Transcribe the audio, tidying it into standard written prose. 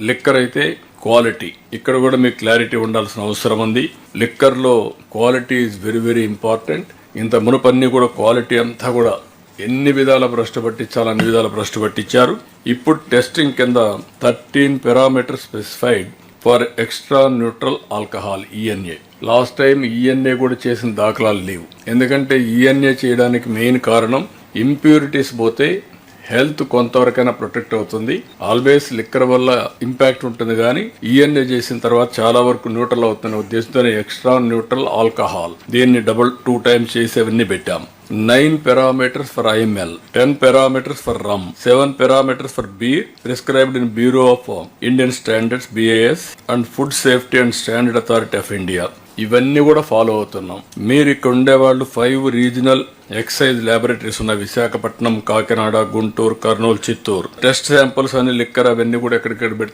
Liquor అయితే quality, ఇక్కడ కూడా మీకు క్లారిటీ ఉండాల్సిన అవసరం ఉంది. లిక్కర్ లో quality is very very important. ఇంత మునుపన్ని కూడా క్వాలిటీ అంతా కూడా ఎన్ని విధాల భ్రష్టు పట్టించాలో అన్ని విధాల భ్రష్టు పట్టించారు. ఇప్పుడు టెస్టింగ్ కింద 13 parameter specified for extra neutral alcohol ENA. Last time ENA కూడా చేసిన దాఖలాలు లేవు. ఎందుకంటే ఈఎన్ఏ చేయడానికి మెయిన్ కారణం ఇంప్యూరిటీస్ పోతే హెల్త్ కొంతవరకైనా ప్రొటెక్ట్ అవుతుంది. ఆల్వేస్ లిక్కర్ వల్ల ఇంపాక్ట్ ఉంటుంది, కానీ ఈఎన్ఏ చేసిన తర్వాత చాలా వరకు న్యూట్రల్ అవుతున్న ఉద్దేశంతోనే ఎక్స్ట్రా న్యూట్రల్ ఆల్కహాల్ దీన్ని 2 టైమ్స్ చేసి అవన్నీ పెట్టాం. 9 parameters for IML, 10 parameters for rum, 7 parameters for beer, prescribed in Bureau of Indian Standards BIS and Food Safety and Standard Authority of India. ఇవన్నీ కూడా ఫాలో అవుతున్నాం. మీరు ఇక్కడ ఉండేవాళ్ళు 5 రీజనల్ ఎక్సైజ్ ల్యాబొరేటరీస్ ఉన్నాయి. విశాఖపట్నం, కాకినాడ, గుంటూరు, కర్నూలు, చిత్తూరు. టెస్ట్ శాంపుల్స్ అన్ని లిక్కర్ అవన్నీ కూడా ఎక్కడిక్కడ